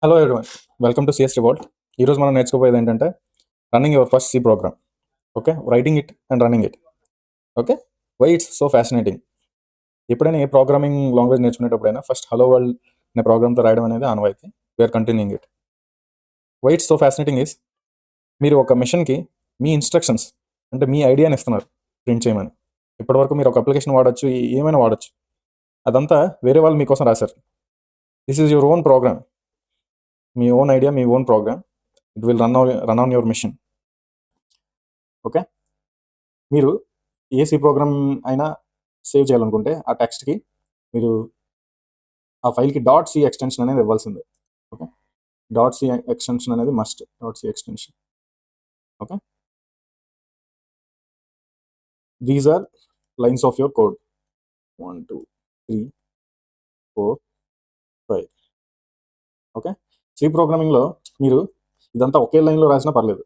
Hello everyone, welcome to CS revolt. ఈరోజు మనం నేర్చుకోబోయేది ఏంటంటే running your first C program. Okay, writing it and running it. Okay, why it's so fascinating. ఎప్పుడైనా ఏ programming language నేర్చుకునేటప్పుడైనా first hello world అనే ప్రోగ్రామ్తో రాయడం అనేది ఆనవాయితీ. We're continuing it. Why it's so fascinating is, మీరు ఒక మిషన్కి మీ ఇన్స్ట్రక్షన్స్ అంటే మీ ఐడియాని ఇస్తున్నారు ప్రింట్ చేయమని. ఇప్పటివరకు మీరు ఒక అప్లికేషన్ వాడచ్చు, ఏమైనా వాడచ్చు, అదంతా వేరే వాళ్ళు మీకోసం రాశారు. This is your own program, మీ ఓన్ ఐడియా, మీ own program. It will run on your machine. Okay, మీరు ఏ సి ప్రోగ్రామ్ అయినా సేవ్ చేయాలనుకుంటే ఆ టెక్స్ట్కి మీరు ఆ ఫైల్కి డాట్ సి ఎక్స్టెన్షన్ అనేది ఇవ్వాల్సిందే. ఓకే, డాట్ సి ఎక్స్టెన్షన్ అనేది must. Dot C extension. Okay, these are lines of your code. 1 2 3 4 5. Okay, C ప్రోగ్రామింగ్లో మీరు ఇదంతా ఒకే లైన్లో రాసినా పర్లేదు,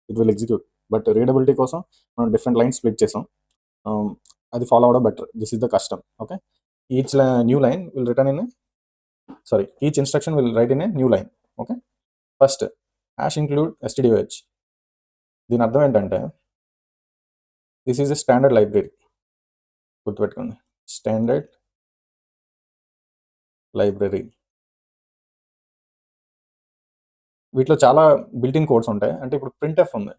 it will execute. But readability కోసం మనం డిఫరెంట్ లైన్స్ స్ప్లిట్ చేసాం. అది ఫాలో అవడం better. This is the custom. Okay, each new line will return in each instruction will write in a new line. Okay, first hash include stdh. దీని అర్థం ఏంటంటే this is a standard library. గుర్తుపెట్టుకోండి, standard library. వీటిలో చాలా built-in codes ఉంటాయి. అంటే ఇప్పుడు printf ఉంది,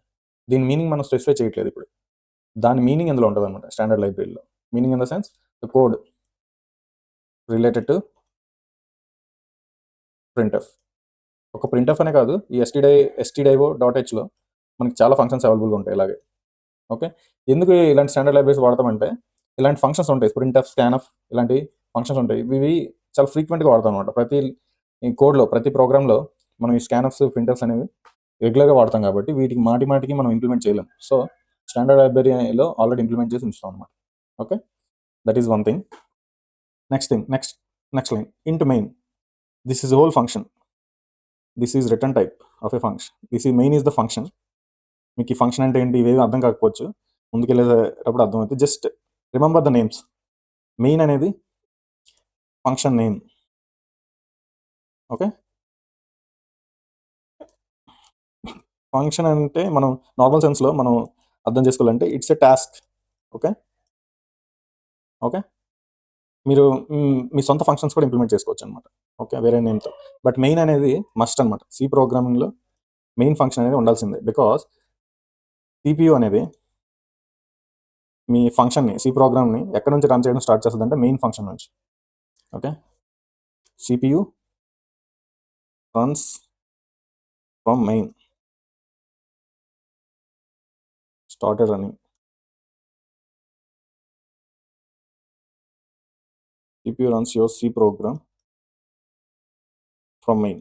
దీని మీనింగ్ మనం స్పెసిఫై చేయట్లేదు. ఇప్పుడు దాని మీనింగ్ ఇందులో ఉంటుంది అనమాట. స్టాండర్డ్ లైబ్రరీలో meaning in the sense the code related to printf. ఒక printf అనే కాదు, ఈ stdio.hలో మనకి చాలా ఫంక్షన్స్ అవైలబుల్గా ఉంటాయి ఇలాగే. ఓకే, ఎందుకు ఇలాంటి స్టాండర్డ్ లైబ్రరీస్ వాడతామంటే ఇలాంటి ఫంక్షన్స్ ఉంటాయి, printf, scanf, ఇలాంటి ఫంక్షన్స్ ఉంటాయి. ఇవి చాలా ఫ్రీక్వెంట్గా వాడతాం అనమాట. ప్రతి కోడ్లో, ప్రతి ప్రోగ్రామ్లో మనం ఈ స్కానఫ్స్, ప్రింటర్స్ అనేవి రెగ్యులర్గా వాడతాం కాబట్టి వీటికి మాటికి మనం ఇంప్లిమెంట్ చేయలేం. సో స్టాండర్డ్ లైబ్రరీలో ఆల్రెడీ ఇంప్లిమెంట్ చేసి ఉంచుతాం అనమాట. Okay, that is one thing. Next line ఇంట్ main. This is whole function. This is return type of a function. This is main is the function. మీకు ఈ ఫంక్షన్ అంటే ఏంటి ఇవేవి అర్థం కాకపోవచ్చు, ముందుకెళ్ళేటప్పుడు అర్థమవుతుంది. Just remember the names. Main అనేది ఫంక్షన్ నేమ్. ఓకే, ఫంక్షన్ అంటే మనం నార్మల్ సెన్స్లో మనం అర్థం చేసుకోవాలంటే it's a task. Okay okay, మీరు మీ సొంత ఫంక్షన్స్ కూడా ఇంప్లిమెంట్ చేసుకోవచ్చు అనమాట. ఓకే, వేరే నేమ్తో. బట్ మెయిన్ అనేది మస్ట్ అనమాట. సి ప్రోగ్రామింగ్లో మెయిన్ ఫంక్షన్ అనేది ఉండాల్సిందే. బికాస్ సిపియు అనేది మీ ఫంక్షన్ని, సి ప్రోగ్రామ్ని ఎక్కడి నుంచి రన్ చేయడం స్టార్ట్ చేస్తుంది అంటే మెయిన్ ఫంక్షన్ నుంచి. Okay, CPU runs from main. Started running. CPU runs your C program from main.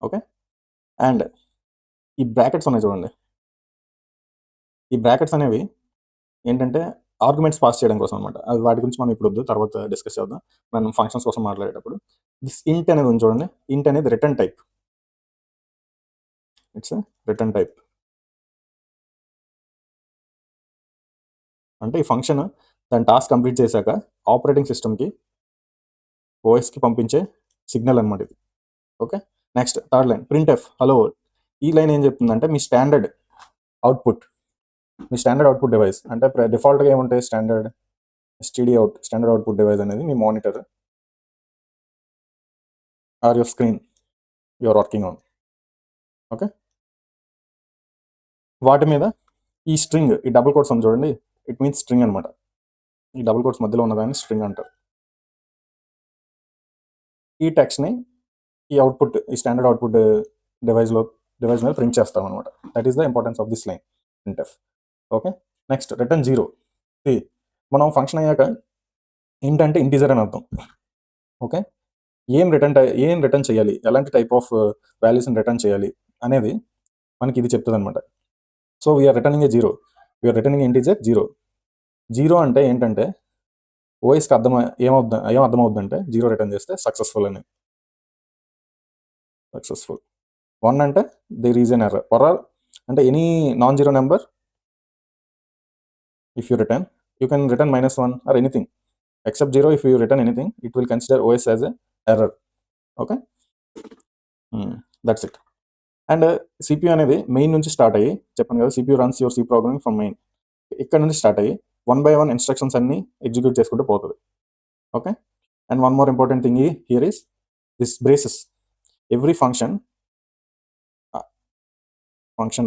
Okay, and ఈ బ్రాకెట్స్ ఉన్నాయి చూడండి. ఈ బ్రాకెట్స్ అనేవి ఏంటంటే ఆర్గ్యుమెంట్స్ పాస్ చేయడం కోసం అనమాట. అది వాటి గురించి మనం ఇప్పుడు వద్దు, తర్వాత డిస్కస్ చేద్దాం మనం ఫంక్షన్స్ కోసం మాట్లాడేటప్పుడు. దిస్ ఇంట్ అనేది ఉంది చూడండి. ఇంట్ అనేది return type. It's return type. అంటే ఈ ఫంక్షన్ దాని టాస్క్ కంప్లీట్ చేశాక ఆపరేటింగ్ సిస్టమ్కి, ఓఎస్కి పంపించే సిగ్నల్ అనమాట ఇది. Okay, next third line printf hello. ఈ లైన్ ఏం చెప్తుందంటే మీ స్టాండర్డ్ అవుట్పుట్ డివైస్ అంటే డిఫాల్ట్గా ఏముంటాయి, స్టాండర్డ్ స్టాండర్డ్ అవుట్పుట్ డివైస్ అనేది మీ monitor or your screen you're working on. Okay, వాటి మీద ఈ స్ట్రింగ్, ఈ డబుల్ కోట్స్ ఉంది చూడండి, ఇట్ మీన్స్ స్ట్రింగ్ అనమాట. ఈ డబుల్ కోట్స్ మధ్యలో ఉన్నదాన్ని స్ట్రింగ్ అంటారు. ఈ టెక్స్ట్ని ఈ అవుట్పుట్, ఈ స్టాండర్డ్ అవుట్పుట్ డివైస్ మీద ప్రింట్ చేస్తాం అనమాట. That is the importance of this line printf. Okay, next return 0. మనం ఫంక్షన్ అయ్యాక ఇంట్ అంటే ఇంటీజర్ అని అర్థం. ఓకే, ఏం రిటర్న్ చేయాలి, ఎలాంటి టైప్ ఆఫ్ వాల్యూస్ని రిటర్న్ చేయాలి అనేది మనకి ఇది చెప్తుంది అనమాట. So we are returning a 0. We are returning integer 0. 0 అంటే ఏంటంటే ఓఎస్కి ఏం అర్థమవుద్దంటే 0 రిటర్న్ చేస్తే సక్సెస్ఫుల్ అని. సక్సెస్ఫుల్. 1 అంటే దేర్ ఈజ్ ఎన్ ఎర్రర్ అంటే any non zero number, if you return, you can return -1 or anything. except 0 if you return anything, it will consider OS as a error. Okay, that's it. And CPU అనేది main నుంచి start అయ్యి చెప్పాను కదా, CPU runs your C programming from main. ఇక్కడ నుంచి start అయ్యి 1 by 1 instructions అన్ని execute చేసుకుంటూ పోతుంది. Okay, and one more important thing here is this braces. Every function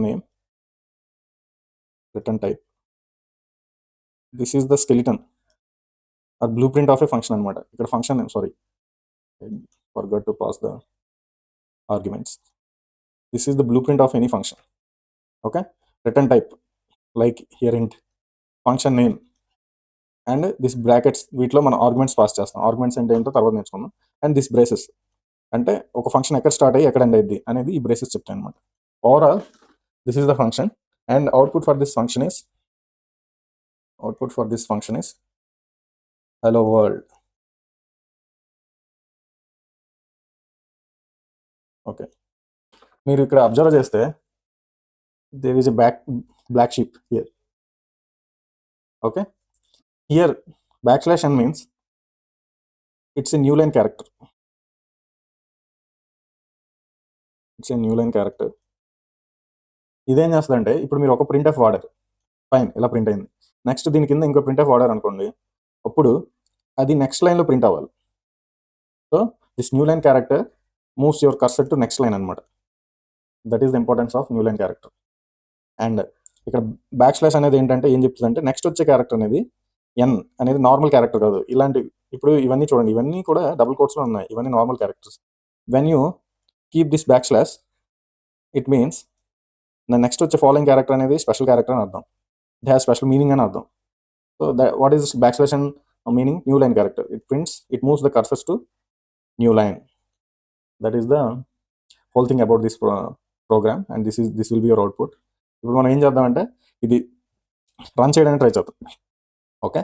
name, return type, this is the skeleton or blueprint of a function అనమాట. ఇక్కడ function name, sorry forgot to pass the arguments. This is the blueprint of any function. Okay, return type like here int, function name, and this brackets వీటిలో మనం arguments pass చేస్తాం. Arguments అంటే ఏంటో తర్వాత నేర్చుకుందాం. And this braces అంటే ఒక function ఎక్కడ స్టార్ట్ అయ్యి ఎక్కడ ఎండ్ అయ్యింది అనేది ఈ బ్రేసెస్ చెప్తాయి అనమాట. Overall this is the function and output for this function is hello world. Okay, మీరు ఇక్కడ అబ్జర్వ్ చేస్తే there is a black sheep here. Okay, here \n means it's a new line character. ఇదేం చేస్తుందంటే ఇప్పుడు మీరు ఒక ప్రింట్ ఎఫ్ వాడారు, fine, ఇలా ప్రింట్ అయింది. నెక్స్ట్ దీని కింద ఇంకో ప్రింట్ ఎఫ్ వాడారు అనుకోండి, అప్పుడు అది నెక్స్ట్ లైన్లో ప్రింట్ అవ్వాలి. So this new line character moves your cursor to next line అనమాట. That is the importance of new line character. And ఇక్కడ \n అనేది ఏంటంటే ఏం చెప్తుందంటే నెక్స్ట్ వచ్చే క్యారెక్టర్ అనేది n అనేది నార్మల్ క్యారెక్టర్ కాదు. ఇలాంటి ఇప్పుడు ఇవన్నీ చూడండి, ఇవన్నీ కూడా డబుల్ కోట్స్లో ఉన్నాయి, ఇవన్నీ normal characters. When you keep this \, it means next వచ్చే ఫాలోయింగ్ క్యారెక్టర్ అనేది స్పెషల్ క్యారెక్టర్ అని అర్థం. ఇట్ హ్యాస్ స్పెషల్ మీనింగ్ అని అర్థం. So what is \n meaning? New line character. It moves the cursors to new line. That is the whole thing about this program and this will be your output. ఇప్పుడు మనం ఏం చేద్దామంటే ఇది run చేయడానికి try చేద్దాం. Okay.